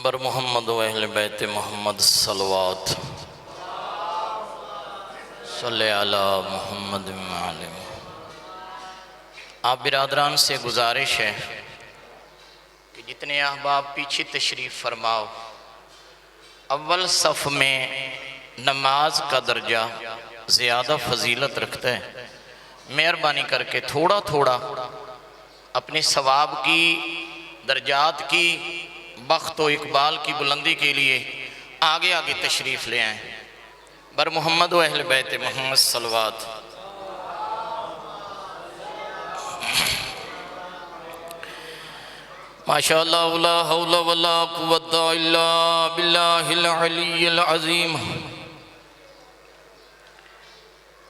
बर मोहम्मद व अहले बैत मोहम्मद सलवात सल्ले अला मोहम्मद मालिम। आप बिरादरान से गुजारिश है कि जितने अहबाब पीछे तशरीफ़ फरमाओ, अव्वल सफ़ में नमाज का दर्जा ज़्यादा फजीलत रखता है। मेहरबानी करके थोड़ा थोड़ा अपने सवाब की, दर्जात की, बख्त व इकबाल की बुलंदी के लिए आगे आगे तशरीफ़ ले आएँ। बर मोहम्मद व अहले बैत मोहम्मद सलवात। माशाअल्लाह ला हौला वला कुव्वता इल्ला बिल्लाहिल अलिय्यिल अज़ीम।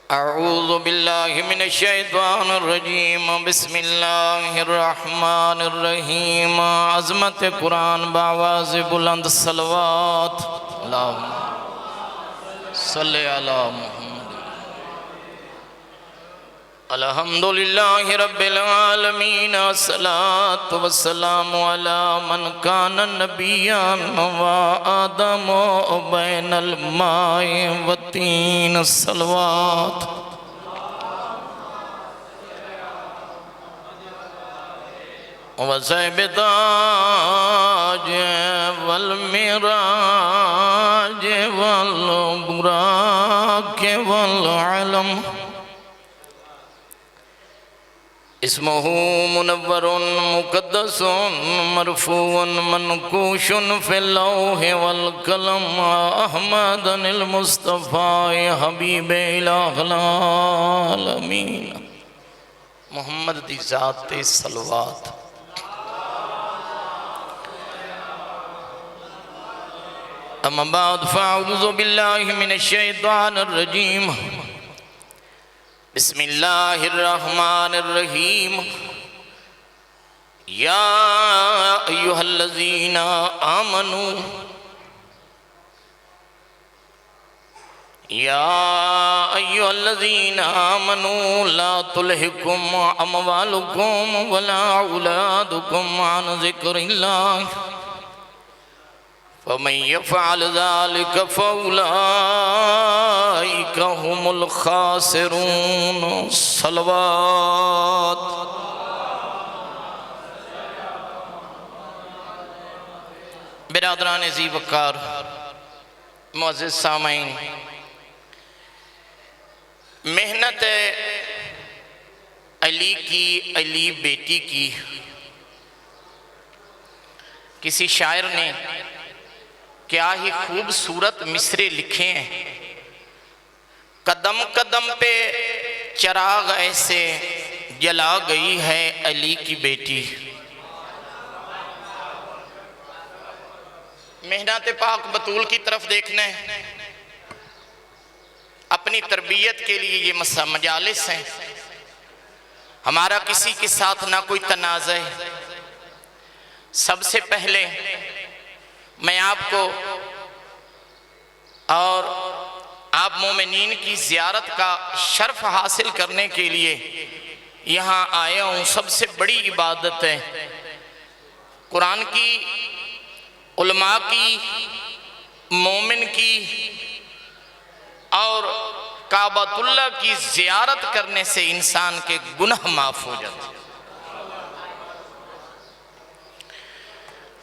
अऊज़ु बिल्लाहि मिनश शैतानिर रजीम। बिस्मिल्लाहिर रहमानिर रहीम। अज़मत कुरान बावाज़ बुलंद सलवात अल्लाहुम्मा सल्लि अला मुहम्मद। अल्हम्दुलिल्लाहि रब्बिल आलमीन। अस्सलातु वस्सलामु अला मन कान नबिय्यन व आदम बैनल माइ व तीन सलवात। वज़ैबताज वल मिराज वल बुराक वल अलम। इस्मुहु मुनव्वरुन मुक़द्दसुन मरफ़ूअन मनकूशुन फ़िल लौहि वल क़लम। अहमदनिल मुस्तफ़ा हबीबे इलाहिल आलमीन। मोहम्मद दी ज़ात सलवात। अम्मा बाद फ़अऊज़ु बिल्लाहि मिनश शैतानिर रजीम। बिस्मिल्लाहिर्रहमानिर्रहीम। या अय्युहल्लज़ीना आमनू या अय्युहल्लज़ीना आमनू ला तुल्हिकुम अमवालुकुम वला औलादुकुम अन ज़िक्रिल्लाह फमन यफ़अल ज़ालिका फ़उलाइका हुमुल ख़ासिरून। सलवात। बिरादरान ज़ी वक़ार, मुअज़्ज़िज़ सामईन, मेहनत अली की, अली बेटी की। किसी शायर ने क्या ही खूबसूरत मिसरे लिखे हैं। कदम कदम पे चिराग ऐसे जला गई है अली की बेटी। मेहनत पाक बतूल की तरफ देखना है। अपनी तरबियत के लिए ये मजालिस हैं। हमारा किसी के साथ ना कोई तनाज़ है। सबसे पहले मैं आपको और आप मोमिनीन की ज़ियारत का शर्फ हासिल करने के लिए यहाँ आया हूँ। सबसे बड़ी इबादत है कुरान की, उलमा की, मोमिन की और काबतुल्लाह की ज़ियारत करने से इंसान के गुनाह माफ़ हो जाते हैं।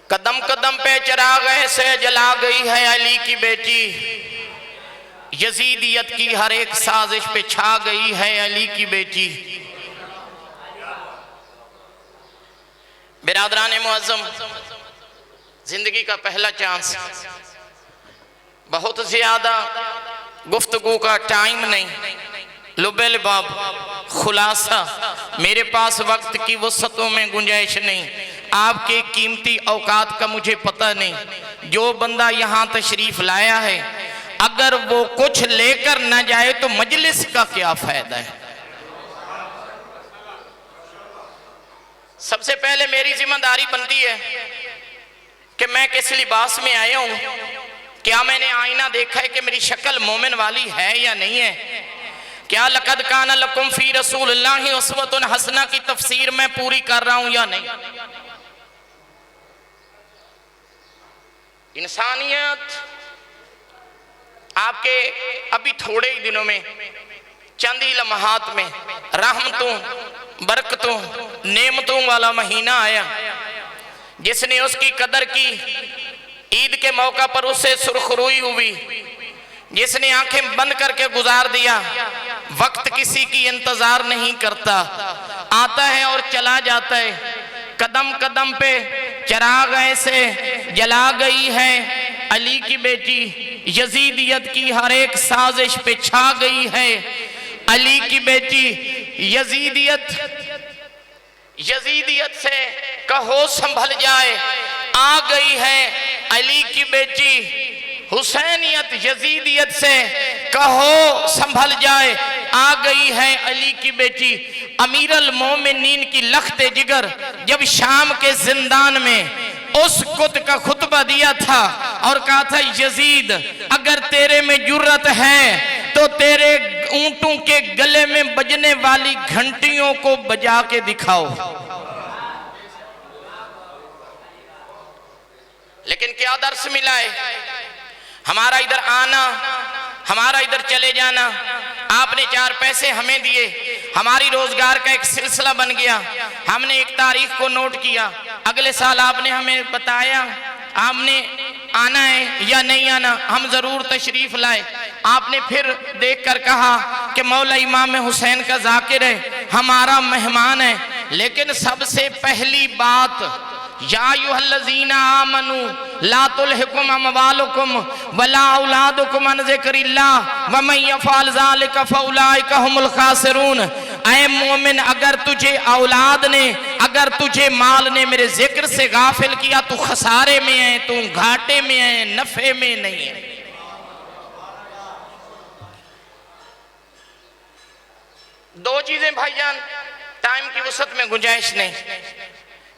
कदम कदम पे चिराग ऐसे जला गई है अली की बेटी। यजीदियत की हर एक साजिश पे छा गई है अली की बेटी। बिरादरान मुअज़्ज़म, जिंदगी का पहला चांस। बहुत ज्यादा गुफ्तगू का टाइम नहीं। लुबेल बाब खुलासा, मेरे पास वक्त की वसअतों में गुंजाइश नहीं। आपके कीमती औकात का मुझे पता नहीं। जो बंदा यहाँ तशरीफ लाया है, अगर वो कुछ लेकर न जाए तो मजलिस का क्या फायदा है। सबसे पहले मेरी जिम्मेदारी बनती है कि मैं किस लिबास में आया हूँ। क्या मैंने आईना देखा है कि मेरी शक्ल मोमिन वाली है या नहीं है। क्या लक़द कान लकुम फ़ी रसूलिल्लाहि उस्वतुन हसना की तफसीर मैं पूरी कर रहा हूँ या नहीं। इंसानियत आपके अभी थोड़े ही दिनों में, चंद ही लम्हात में रहमतों, बरकतों, नेमतों वाला महीना आया। जिसने उसकी कदर की, ईद के मौका पर उससे सुरखरुई हुई। जिसने आंखें बंद करके गुजार दिया। वक्त किसी की इंतजार नहीं करता, आता है और चला जाता है। कदम कदम पे चिराग ऐसे जला गई है अली की बेटी, यजीदियत की हर एक साजिश पे छा गई है अली की बेटी। यजीदियत से कहो संभल जाए, आ गई है अली की बेटी। हुसैनियत यजीदियत से कहो संभल जाए, आ गई है अली की बेटी। अमीरुल मोमिनीन की लख्ते जिगर जब शाम के जिंदान में उस खुद का खुतबा दिया था और कहा था, यजीद अगर तेरे में जुर्रत है तो तेरे ऊंटों के गले में बजने वाली घंटियों को बजा के दिखाओ। लेकिन क्या दर्श मिला है? हमारा इधर आना, हमारा इधर चले जाना, आपने 4 पैसे हमें दिए, हमारी रोजगार का एक सिलसिला बन गया। हमने एक तारीख को नोट किया, अगले साल आपने हमें बताया आपने आना है या नहीं आना, हम जरूर तशरीफ लाए। आपने फिर देखकर कहा कि मौला इमाम हुसैन का जाकिर है, हमारा मेहमान है। लेकिन सबसे पहली बात, या अय्युहल्लज़ीना आमनू ला तुल्हिकुम अमवालुकुम वला औलादुकुम अन ज़िक्रिल्लाह व मन यफ़अल ज़ालिका फ़उलाइका हुमुल ख़ासिरून। ऐ मोमिन, अगर तुझे औलाद ने, अगर तुझे माल ने मेरे जिक्र से गाफिल किया, तू खसारे में है, तू घाटे में है, नफे में नहीं है। दो चीजें भाईजान, टाइम की वसत में गुंजाइश नहीं।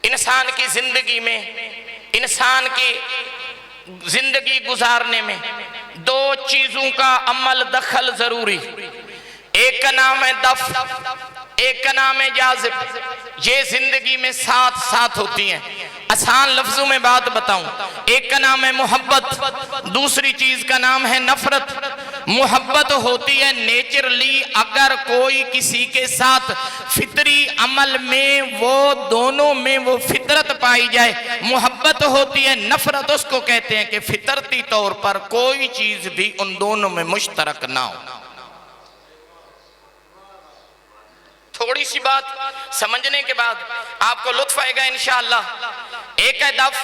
इंसान की जिंदगी में, इंसान की जिंदगी गुजारने में 2 चीजों का अमल दखल जरूरी। एक का नाम है दफ, एक का नाम है जाज़िब। ये जिंदगी में साथ साथ होती हैं। आसान लफ्जों में बात बताऊं, एक का नाम है मोहब्बत, दूसरी चीज का नाम है नफरत। मोहब्बत होती है नेचुरली, अगर कोई किसी के साथ फितरी अमल में वो दोनों में वो फितरत पाई जाए, मोहब्बत होती है। नफरत उसको कहते हैं कि फितरती तौर पर कोई चीज भी उन दोनों में मुश्तरक ना हो। थोड़ी सी बात समझने के बाद आपको लुत्फ आएगा इंशाअल्लाह। एक है दफ,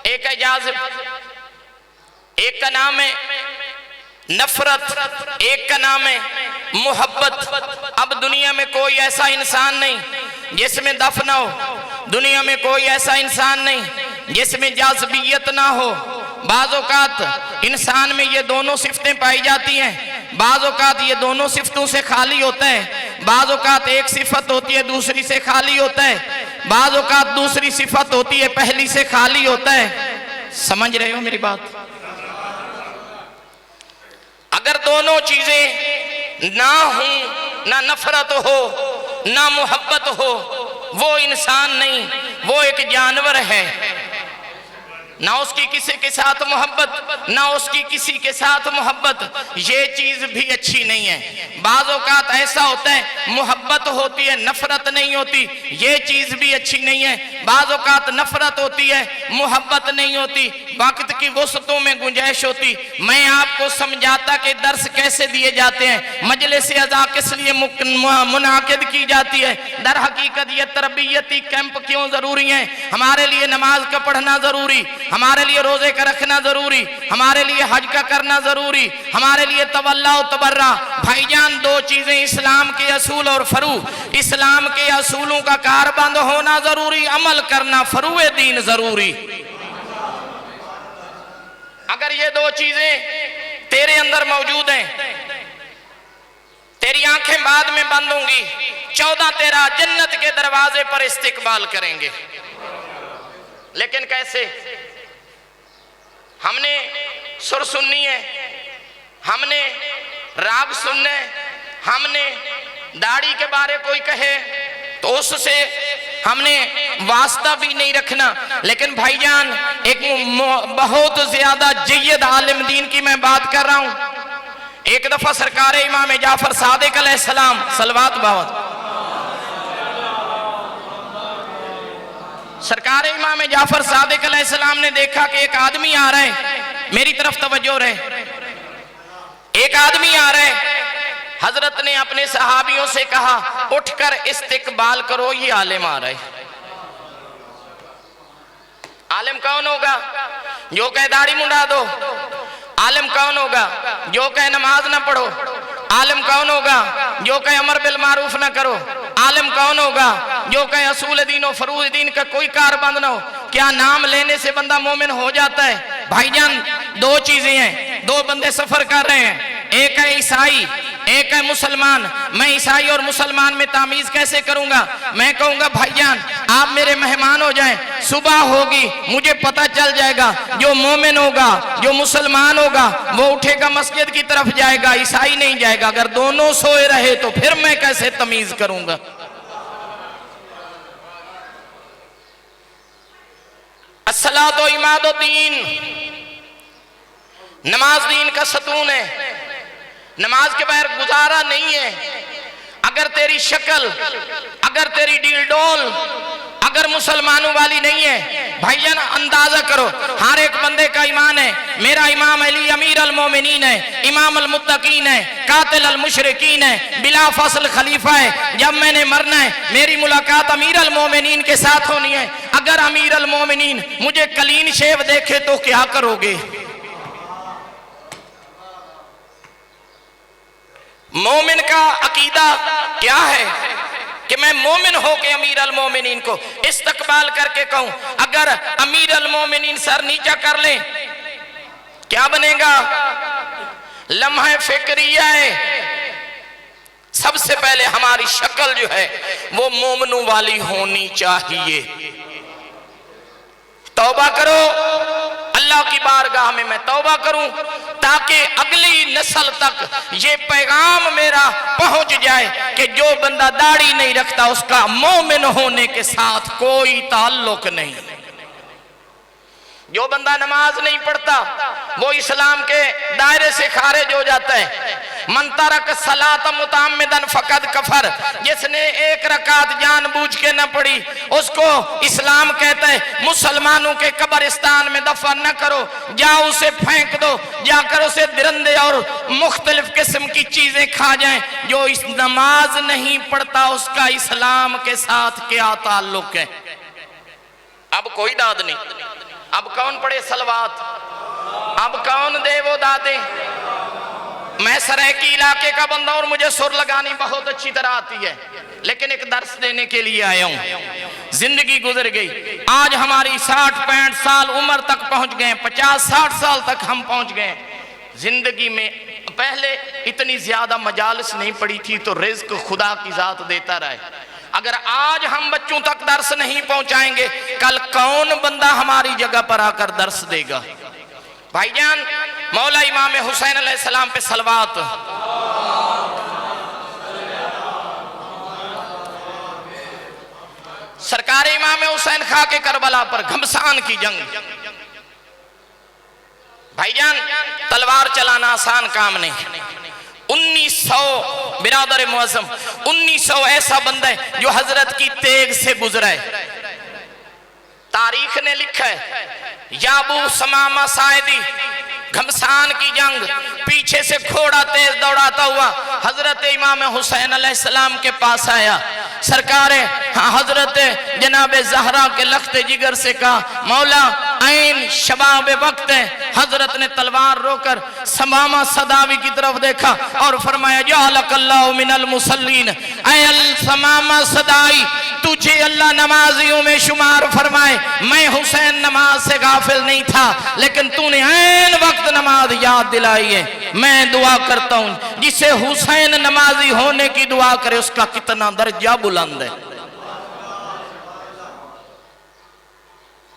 एक है जाज़िब। एक का नाम है नफरत, एक का नाम है मोहब्बत। अब दुनिया में कोई ऐसा इंसान नहीं जिसमें दफ ना हो, दुनिया में कोई ऐसा इंसान नहीं जिसमें जाज़बियत ना हो। बाज़ औक़ात इंसान में ये दोनों सिफतें पाई जाती हैं, बाज़ औक़ात ये दोनों सिफतों से खाली होता है। बाज़ औक़ात एक सिफत होती है दूसरी से खाली होता है, बाज़ औक़ात दूसरी सिफत होती है पहली से खाली होता है। समझ रहे हो मेरी बात? अगर दोनों चीजें ना हो, ना नफरत हो ना मोहब्बत हो, वो इंसान नहीं, वो एक जानवर है। ना उसकी किसी के साथ मोहब्बत, ना उसकी किसी के साथ मोहब्बत, ये चीज भी अच्छी नहीं है। बाज़ औक़ात ऐसा होता है मोहब्बत होती है नफरत नहीं होती, ये चीज भी अच्छी नहीं है। बाज़ औक़ात नफरत होती है मोहब्बत नहीं होती, वक्त की वसतों में गुंजाइश होती। मैं आपको समझाता कि दर्स कैसे दिए जाते हैं, मजलिस अज़ा किस लिए मुनाकिद की जाती है। दर हकीकत ये तरबियती कैंप क्यों जरूरी है? हमारे लिए नमाज का पढ़ना जरूरी, हमारे लिए रोजे का रखना जरूरी, हमारे लिए हज का करना जरूरी, हमारे लिए तवल्ला और तबर्रा। भाईजान, 2 चीजें इस्लाम के असूल और फरू, इस्लाम के असूलों का कारबंद होना जरूरी, अमल करना फरूए दीन जरूरी। अगर ये 2 चीजें तेरे अंदर मौजूद हैं, तेरी आंखें बाद में बंद होंगी, 14 तेरा जन्नत के दरवाजे पर इस्तिकबाल करेंगे। लेकिन कैसे? हमने सुर सुननी है, हमने राग सुनने, हमने दाढ़ी के बारे कोई कहे तो उससे हमने वास्ता भी नहीं रखना। लेकिन भाईजान एक बहुत ज्यादा जय्यद आलिम दीन की मैं बात कर रहा हूं। एक दफा सरकार इमाम जाफर सादिक अलैहिस्सलाम सलवात बावत, सरकार इमाम जाफर सादिक अलैहिस्सलाम ने देखा कि एक आदमी आ रहा है, मेरी तरफ तवज्जो रहे, एक आदमी आ रहा है। हजरत ने अपने सहाबियों से कहा उठकर इस्तिकबाल करो, ये आलिम आ रहा है। आलिम कौन होगा? जो कहे दाढ़ी मुंडा दो। आलिम कौन होगा? जो कहे नमाज ना पढ़ो। आलिम कौन होगा? जो कहे अमर बिल मारूफ ना करो। आलिम कौन होगा? जो कहे असूल दीन और फरूज दीन का कोई कार बंद ना हो। क्या नाम लेने से बंदा मोमिन हो जाता है? भाईजान दो चीजें हैं, दो बंदे सफर कर रहे हैं, एक है ईसाई, एक है मुसलमान। मैं ईसाई और मुसलमान में तामीज कैसे करूंगा? मैं कहूंगा भाईजान आप मेरे मेहमान हो जाएं, सुबह होगी मुझे पता चल जाएगा, जो मोमिन होगा, जो मुसलमान होगा वो उठेगा मस्जिद की तरफ जाएगा, ईसाई नहीं जाएगा। अगर दोनों सोए रहे तो फिर मैं कैसे तमीज करूंगा? अस्सलातो इमादुद्दीन, नमाज दीन का सतून है, नमाज के बगैर गुजारा नहीं है। अगर तेरी शक्ल, अगर तेरी डील डोल अगर मुसलमानों वाली नहीं है, भाईजान अंदाजा करो हर एक बंदे का ईमान है, मेरा इमाम अली अमीर अल मोमिनीन है, इमाम अल मुत्तकीन है, कातिल अल मुशरिकीन है, बिला फसल खलीफा है। जब मैंने मरना है मेरी मुलाकात अमीर अल मोमिनीन के साथ होनी है। अगर अमीर अल मोमिनीन मुझे कलीन शेव देखे तो क्या करोगे? मोमिन का अकीदा क्या है कि मैं मोमिन हो के अमीर अल मोमिनीन को इस्तकबाल करके कहूं। अगर अमीर अल मोमिनीन सर नीचा कर ले क्या बनेगा? लम्हा फिक्रिया है। सबसे पहले हमारी शक्ल जो है वो मोमिनों वाली होनी चाहिए। तौबा करो, अल्लाह की बारगाह में मैं तौबा करूं ताकि अगली नस्ल तक ये पैगाम मेरा पहुंच जाए कि जो बंदा दाढ़ी नहीं रखता उसका मोमिन होने के साथ कोई ताल्लुक नहीं। जो बंदा नमाज नहीं पढ़ता वो इस्लाम के दायरे से खारिज हो जाता है। मन तरक सलात मुताम्मिदन फकद कफर, जिसने एक रकात जानबूझ के न पढ़ी उसको इस्लाम कहता है मुसलमानों के कब्रिस्तान में दफन न करो, जाओ उसे फेंक दो, जाकर उसे दरिंदे और मुख्तलिफ किस्म की चीजें खा जाएं। जो इस नमाज नहीं पढ़ता उसका इस्लाम के साथ क्या ताल्लुक है? अब कोई दाद नहीं। अब कौन पढ़े सलवात? अब कौन दे वो दादे? मैं सरायकी इलाके का बंदा और मुझे सुर लगानी बहुत अच्छी तरह आती है, लेकिन एक दर्स देने के लिए आया हूं। जिंदगी गुजर गई, आज हमारी 60-65 साल उम्र तक पहुंच गए, 50-60 साल तक हम पहुंच गए। जिंदगी में पहले इतनी ज्यादा मजालिस नहीं पड़ी थी तो रिज्क खुदा की जात देता रहे। अगर आज हम बच्चों तक दर्स नहीं पहुंचाएंगे कल कौन बंदा हमारी जगह पर आकर दर्स देगा? भाईजान मौला इमाम हुसैन अलैहिस्सलाम पे सलवात। सरकार इमाम हुसैन खा के करबला पर घमसान की जंग। भाईजान तलवार चलाना आसान काम नहीं। 1900 बिरादर मुअज़्ज़म 1900 ऐसा बंदा है जो हजरत की तेग से गुजरा है। तारीख ने लिखा है याबू समामा साइदी, घमसान की जंग, पीछे से घोड़ा तेज दौड़ाता हुआ हजरत इमाम हुसैन अलैहिस्सलाम के पास आया। सरकार हजरत जनाब ज़हरा के लख्ते जिगर से कहा मौला ऐन शबाब वक्त है। हजरत ने तलवार रोकर समामा सदावी की तरफ देखा और फरमाया जअलकल्लाहु मिनल मुसल्लीन, ऐ अल समामा सदाई तुझे अल्लाह नमाजियों में शुमार फरमाए। मैं हुसैन नमाज से गाफिल नहीं था लेकिन तूने ऐन वक्त नमाज याद दिलाई है। मैं दुआ करता हूं जिसे हुसैन नमाजी होने की दुआ करे उसका कितना दर्जा बुलंद है।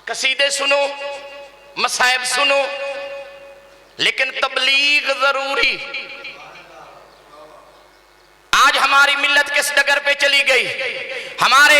कसीदे सुनो, मसाइब सुनो, लेकिन तबलीग जरूरी। आज हमारी मिल्लत किस डगर पे चली गई? हमारे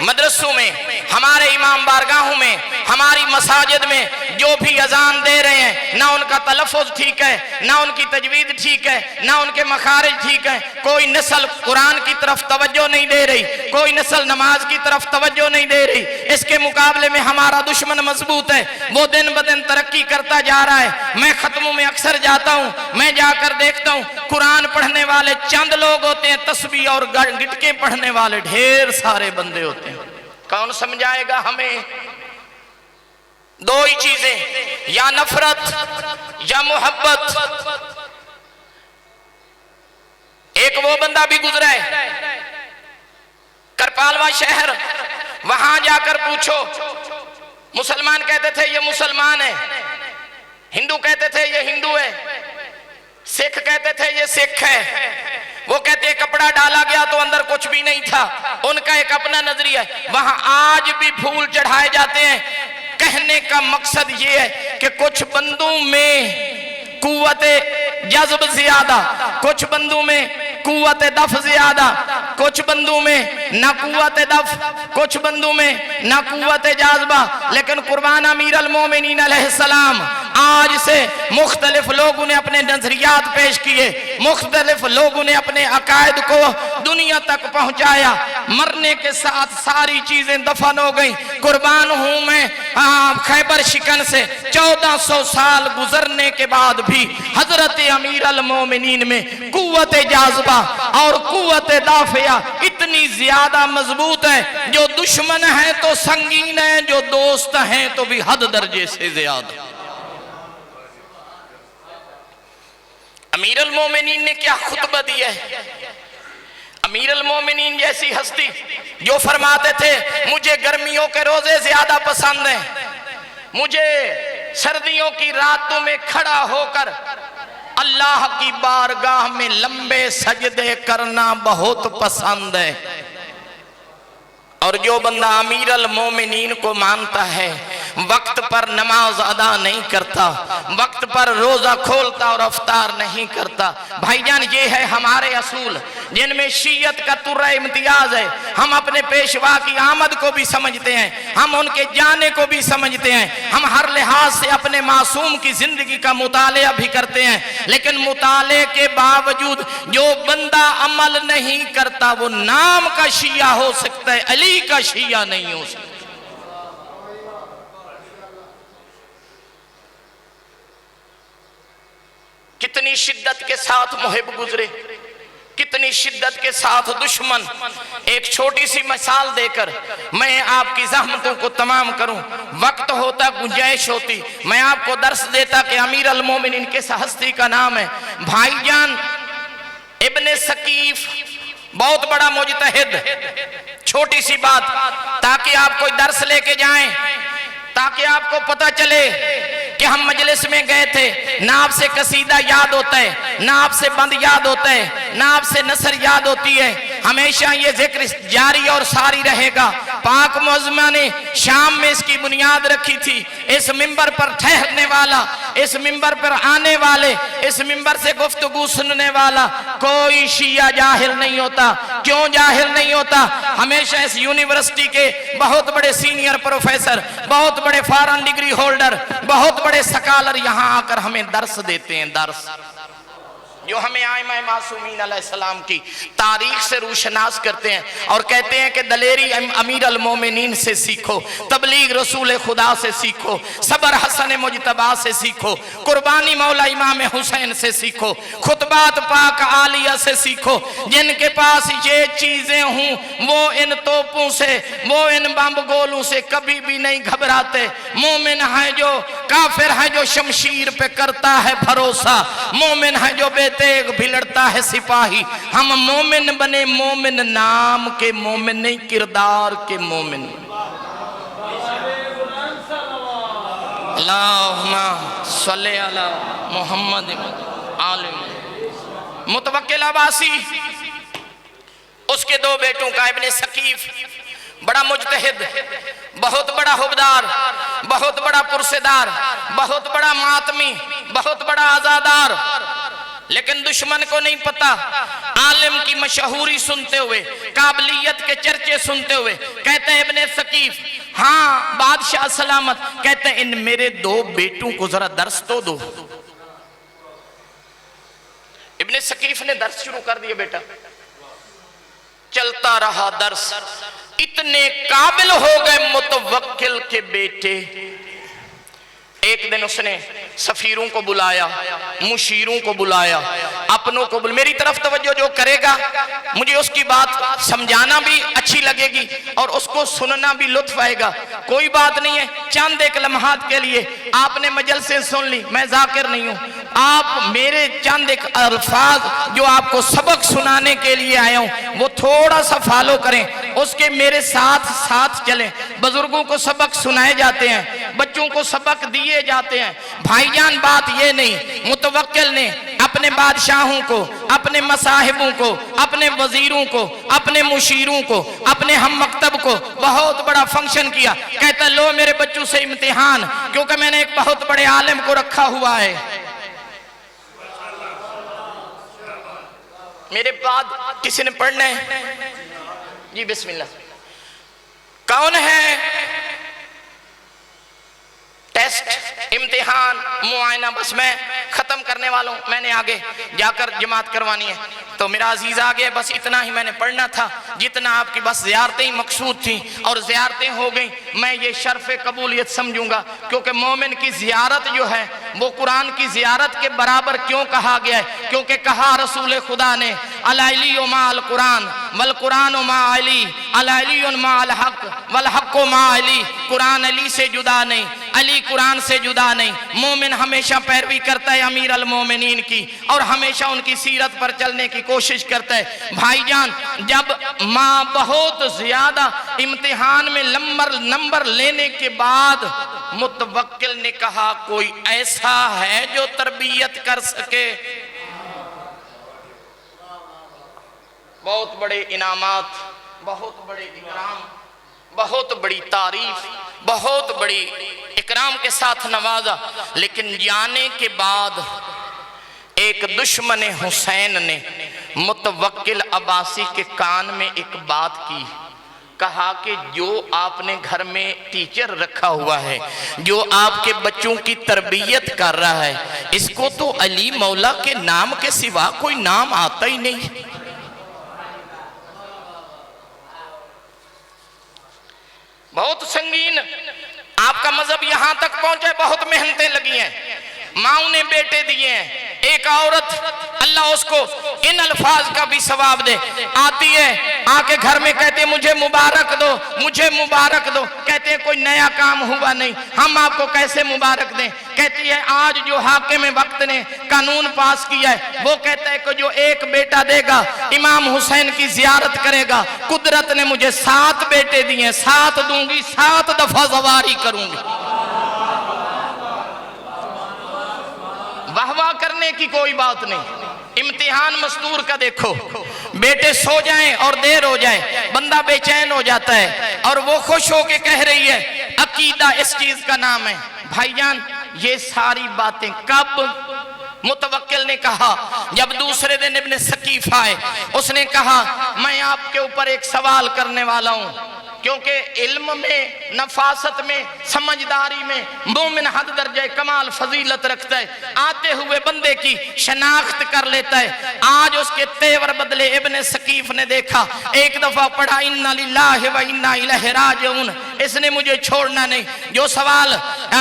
मदरसों में, हमारे इमाम बारगाहों में, हमारी मसाजिद में जो भी अजान दे रहे हैं, ना उनका तलफ़ुज़ ठीक है, ना उनकी तजवीद ठीक है, ना उनके मखारिज ठीक है। कोई नस्ल कुरान की तरफ तवज्जो नहीं दे रही, कोई नस्ल नमाज की तरफ तवज्जो नहीं दे रही। इसके मुकाबले में हमारा दुश्मन मजबूत है, वो दिन ब दिन तरक्की करता जा रहा है। मैं खत्मों में अक्सर जाता हूँ, मैं जाकर देखता हूँ कुरान पढ़ने वाले चंद लोग होते हैं, तस्बीह और गिटके पढ़ने वाले ढेर सारे बंदे होते हैं। कौन समझाएगा हमें? दो ही चीजें, या नफरत या मोहब्बत। एक वो बंदा भी गुजरा है करपालवा शहर, वहां जाकर पूछो, मुसलमान कहते थे ये मुसलमान है, हिंदू कहते थे ये हिंदू है, सिख कहते थे ये सिख है। वो कहते कपड़ा डाला गया तो अंदर कुछ भी नहीं था, उनका एक अपना नजरिया है। वहां आज भी फूल चढ़ाए जाते हैं। कहने का मकसद ये है कि कुछ बंदों में कुव्वते जज्ब ज्यादा, कुछ बंदों में कुव्वत दफ ज्यादा, कुछ बंदों में ना कुव्वत दफ, कुछ बंदों में ना कुव्वत जाज़बा। लेकिन कुर्बान अमीर अल मोमिनीन अलैहिस्सलाम, आज से मुख्तलिफ लोगों ने अपने नजरियात पेश किए, मुख्तलिफ लोगों ने अपने अकायद को दुनिया तक पहुंचाया। मरने के साथ सारी चीजें दफन हो गई। कुर्बान हूं मैं खैबर शिकन से 1400 साल गुजरने के बाद भी हजरत अमीर अल मोमिनीन में कुव्वत जाज़बा और कुव्वत दाफिया इतनी ज्यादा मजबूत है, जो दुश्मन है तो संगीन है, जो दोस्त है तो भी हद दर्जे से ज्यादा। अमीर अल मोमिनीन ने क्या खुतबा दिया है। अमीर अल मोमिनीन जैसी हस्ती जो फरमाते थे मुझे गर्मियों के रोजे ज्यादा पसंद हैं, मुझे सर्दियों की रातों में खड़ा होकर अल्लाह की बारगाह में लंबे सजदे करना बहुत पसंद है। और जो बंदा अमीर अल मोमिनीन को मानता है, वक्त पर नमाज अदा नहीं करता, वक्त पर रोजा खोलता और अफ्तार नहीं करता। भाईजान, ये है हमारे असूल, जिनमें शीयत का तुर्रा इम्तियाज है। हम अपने पेशवा की आमद को भी समझते हैं, हम उनके जाने को भी समझते हैं, हम हर लिहाज से अपने मासूम की जिंदगी का मुतालिया भी करते हैं। लेकिन मुताले के बावजूद जो बंदा अमल नहीं करता, वो नाम का शिया हो सकता है, अली का शिया नहीं हो सकता। कितनी शिद्दत के साथ मुहिब गुजरे, कितनी शिद्दत के साथ दुश्मन। एक छोटी सी मिसाल देकर मैं आपकी ज़हमतों को तमाम करूं, वक्त होता, गुंजाइश होती, मैं आपको दर्स देता कि अमीर अल मोमिनीन किस हस्ती का नाम है। भाईजान इब्ने सकीफ, बहुत बड़ा मुजतहिद। छोटी सी बात, ताकि आप कोई दर्स लेके जाएं, ताकि आपको पता चले कि हम मजलिस में गए थे, ना आपसे कसीदा याद होता है, ना आपसे बंद याद होता है, ना आपसे नसर याद होती है। हमेशा ये जिक्र जारी और सारी रहेगा। पाक मुअज़्ज़मा ने शाम में इसकी बुनियाद रखी थी। इस मिंबर पर ठहरने वाला, इस मिंबर पर आने वाले, इस मिंबर से गुफ्तगू सुनने वाला कोई शिया जाहिल नहीं होता। क्यों जाहिल नहीं होता? हमेशा इस यूनिवर्सिटी के बहुत बड़े सीनियर प्रोफेसर, बहुत बड़े फॉरेन डिग्री होल्डर, बहुत बड़े स्कॉलर यहाँ आकर हमें दर्स देते हैं। दर्स जो हमें आइमा मासूमीन अलैहिस्सलाम की तारीख से रूशनास करते हैं और कहते हैं कि दलेरी अमीर अल मोमिनीन से सीखो, तबलीग रसूल खुदा से सीखो, सबर हसन मुजतबा से सीखो, कुर्बानी मौला इमाम हुसैन से सीखो, खुतबात पाक आलिया से सीखो। जिनके पास ये चीजें हों वो इन तोपों से, वो इन बम गोलों से कभी भी नहीं घबराते। मोमिन है जो, काफिर है जो शमशीर पे करता है भरोसा, मोमिन है जो तेग भिड़ता है सिपाही। हम मोमिन बने, मोमिन नाम के मोमिन नहीं, किरदार के मोमिन। अल्लाहुम्मा सल्ली अला मुहम्मद आलिम। मुतवक्किल अब्बासी, उसके दो बेटों का इब्ने सकीफ, बड़ा मुजतहिद, बहुत बड़ा हुबदार, बहुत बड़ा पुरसेदार, बहुत बड़ा मातमी, बहुत बड़ा आजादार। लेकिन दुश्मन को नहीं पता। आलिम की मशहूरी सुनते हुए, काबिलियत के चर्चे सुनते हुए कहते हैं इब्ने सकीफ, हाँ बादशाह सलामत, कहते हैं इन मेरे 2 बेटों को जरा दर्स तो दो। इब्ने सकीफ ने दर्स शुरू कर दिया। बेटा चलता रहा दर्स, इतने काबिल हो गए मुतवक्किल के बेटे। एक दिन उसने सफीरों को बुलाया, मुशीरों को बुलाया, अपनों को मेरी तरफ तवज्जो जो करेगा मुझे उसकी बात समझाना भी अच्छी लगेगी और उसको सुनना भी लुत्फ आएगा। कोई बात नहीं है, चंद एक लम्हात के लिए आपने मजल से सुन ली, मैं जाकिर नहीं हूं, आप मेरे चंद एक अल्फाज जो आपको सबक सुनाने के लिए आया हूं वो थोड़ा सा फॉलो करें, उसके मेरे साथ साथ चलें। बुजुर्गों को सबक सुनाए जाते हैं, बच्चों को सबक दिए जाते हैं। भाईजान बात ये नहीं, मुतवक्किल ने अपने बादशाहों को, अपने मसाहिबों को, अपने वजीरों को, अपने मुशीरों को, अपने हम मकतब को बहुत बड़ा फंक्शन किया। कहता लो मेरे बच्चों से इम्तिहान, क्योंकि मैंने एक बहुत बड़े आलिम को रखा हुआ है। मेरे बाद किसी ने पढ़ना है? जी बिस्मिल्लाह। कौन है? टेस्ट, इम्तिहान, मुआयना, बस मैं खत्म करने वाला हूं, मैंने आगे जाकर जमात करवानी है। तो मेरा अजीज आ गया, बस इतना ही मैंने पढ़ना था, जितना आपकी बस ज़ियारतें ही मकसूद थी और ज़ियारतें हो गई। मैं ये शर्फ़ कबूलियत समझूंगा, क्योंकि मोमिन की ज़ियारत जो है वो कुरान की ज़ियारत के बराबर क्यों कहा गया है? क्योंकि कहा रसूल खुदा ने अली मा अल कुरान वल कुरान मा अली, अली मा अल हक वल हक मा अली। कुरान अली से जुदा नहीं, अली कुरान से जुदा नहीं। मोमिन हमेशा पैरवी करता है अमीर अल मोमिनीन की और हमेशा उनकी सीरत पर चलने की कोशिश करता है। भाईजान जब माँ बहुत ज्यादा इम्तिहान में नंबर लेने के बाद मुतवक्किल ने कहा कोई ऐसा है जो तरबियत कर सके। बहुत बड़े इनामात, बहुत बड़े इकराम, बहुत बड़ी तारीफ, बहुत बड़ी इकराम के साथ नवाजा। लेकिन जाने के बाद एक दुश्मन हुसैन ने मुतवक्किल अब्बासी के कान में एक बात की, कहा कि जो आपने घर में टीचर रखा हुआ है, जो आपके बच्चों की तरबियत कर रहा है, इसको तो अली मौला के नाम के सिवा कोई नाम आता ही नहीं। बहुत संगीन आपका मजहब यहां तक पहुंचे, बहुत मेहनतें लगी हैं, माँ ने बेटे दिए हैं। एक औरत अल्लाह उसको इन अल्फाज का भी सवाब दे, आती है आके घर में कहते मुझे मुबारक दो, मुझे मुबारक दो। कहते हैं कोई नया काम हुआ नहीं, हम आपको कैसे मुबारक दें? कहती है आज जो हाकिम वक्त ने कानून पास किया है वो कहता है कि जो एक बेटा देगा इमाम हुसैन की जियारत करेगा। कुदरत ने मुझे 7 बेटे दिए, 7 दूंगी, 7 दफा सवारी करूंगी। वाह वाह करने की कोई बात नहीं। इम्तिहान मस्तूर का देखो, बेटे सो जाएं और देर हो जाए बंदा बेचैन हो जाता है और वो खुश होके कह रही है अकीदा इस चीज का नाम है। भाईजान ये सारी बातें कब मुतवक्किल ने कहा? जब दूसरे दिन इब्ने सकीफ आए, उसने कहा मैं आपके ऊपर एक सवाल करने वाला हूं, क्योंकि इल्म में, नफासत में, समझदारी में मोमिन हद दर्जे कमाल फजीलत रखता है, आते हुए बंदे की शनाख्त कर लेता है। आज उसके तेवर बदले इब्ने सकीफ ने देखा, एक दफा पढ़ा इन्ना लिल्लाहि व इन्ना इलैहि राजिऊन, इसने मुझे छोड़ना नहीं। जो सवाल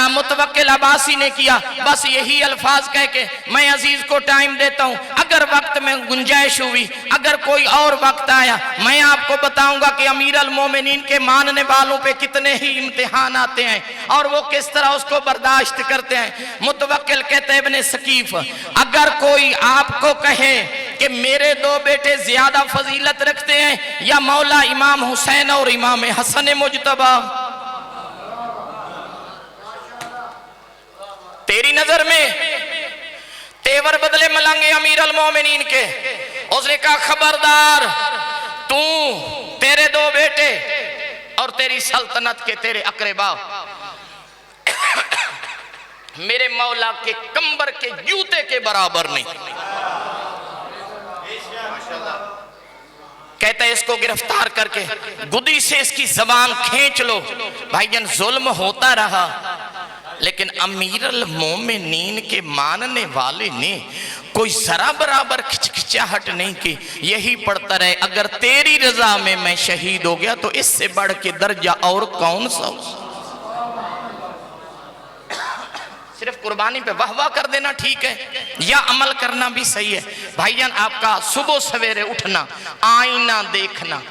मुतवक्किल अब्बासी ने किया बस यही अल्फाज कह के मैं अजीज को टाइम देता हूं, अगर वक्त में गुंजाइश हुई, अगर कोई और वक्त आया मैं आपको बताऊंगा कि अमीर अल मोमिनीन के मानने वालों पे कितने ही इम्तिहान आते हैं और वो किस तरह उसको बर्दाश्त करते हैं। मुतवक्किल कहते हैं इब्ने सकीफ, अगर कोई आपको कहे कि मेरे 2 बेटे ज्यादा फजीलत रखते हैं या मौला इमाम हुसैन और इमाम हसन मुजतबा, तेरी नजर में तेवर बदले मलंगे अमीर अल मोमिनीन के। उसने कहा खबरदार, तू, तेरे 2 बेटे और तेरी सल्तनत के तेरे अकरबा मेरे मौला के कंबर के जूते के बराबर नहीं। कहता है इसको गिरफ्तार करके गुदी से इसकी जबान खींच लो। भाईजान जुल्म होता रहा, लेकिन अमीरुल मोमिनीन के मानने वाले ने कोई जरा बराबर खिचखिचाहट नहीं की। यही पढ़ता रहे, अगर तेरी रजा में मैं शहीद हो गया तो इससे बढ़ के दर्जा और कौन सा। सिर्फ कुर्बानी पे वाह वाह कर देना ठीक है, या अमल करना भी सही है। भाईजान आपका सुबह सवेरे उठना, आईना देखना,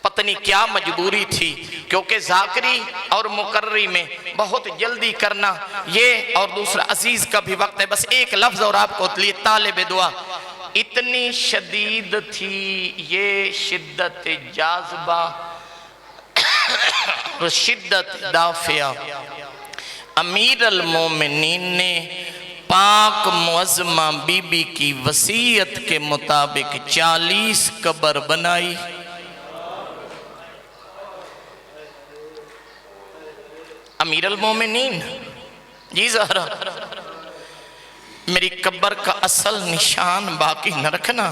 पत्नी क्या मजबूरी थी, क्योंकि जाकरी और मुकर्री में बहुत जल्दी करना ये, और दूसरा अजीज का भी वक्त है। बस एक लफ्ज और आपको लिए तालिब दुआ, इतनी शदीद थी ये शिद्दत जाज़बा और शिद्दत दाफिया। अमीरुल मोमिनीन ने पाक मुअज़्ज़मा बीबी की वसीयत के मुताबिक 40 कब्र बनाई। अमीरुल मोमिनीन जी ज़हरा, मेरी कब्र का असल निशान बाकी न रखना।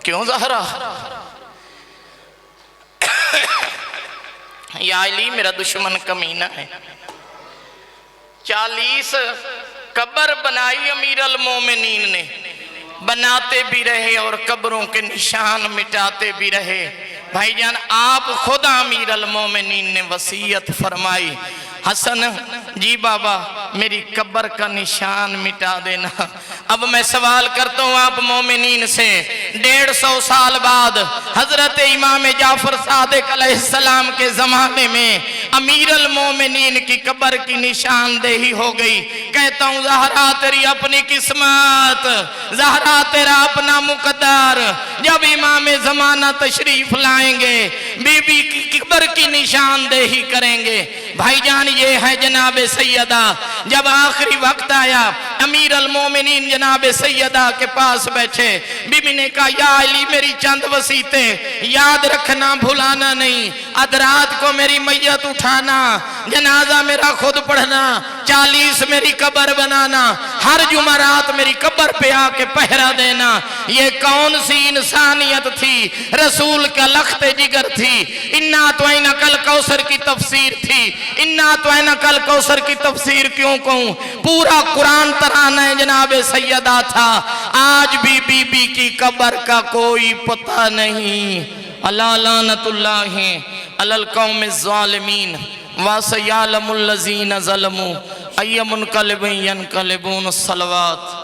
क्यों ज़हरा? या अली मेरा दुश्मन कमीना है। 40 कब्र बनाई अमीरुल मोमिनीन ने, बनाते भी रहे और कब्रों के निशान मिटाते भी रहे। भाईजान आप खुद अमीरुल मोमिनीन ने वसीयत फरमाई, हसन जी बाबा मेरी कब्र का निशान मिटा देना। अब मैं सवाल करता हूँ आप मोमिनीन से, 150 साल बाद हजरत इमाम जाफर सादिक अलैहिस्सलाम के जमाने में अमीरुल मोमिनीन की कब्र की निशानदेही हो गई। कहता हूँ ज़हरा तेरी अपनी किस्मत, ज़हरा तेरा अपना मुकद्दर। जब इमाम ज़माना तशरीफ लाएंगे बीबी की कब्र की निशानदेही करेंगे। भाईजान ये है जनाब सैयदा, जब आखिरी वक्त आया अमीरुल मोमिनीन जनाब सैयदा के पास बैठे, बीबी ने कहा या अली मेरी चंद वसीयतें याद रखना, भुलाना नहीं। अदरात को मेरी मैयत उठाना, जनाजा मेरा खुद पढ़ना, 40 मेरी कब्र बनाना, हर जुमरात मेरी कब्र पे आके पहरा देना। ये कौन सी इंसानियत थी, रसूल का लख्त जिगर थी। इन्ना तो कल कौसर की तफसीर थी, इन्ना तो कल कौसर की तफसीर क्यों कहूँ, पूरा कुरान तराना जनाब सैयदा था। आज भी बीबी की कब्र का कोई पता नहीं। अला लानतुल्लाहि अलल कौम ज़ालिमीन व सयअलमुल लज़ीना ज़लमू अय्युमुनक़लिबिन यनक़लिबून। सलवात।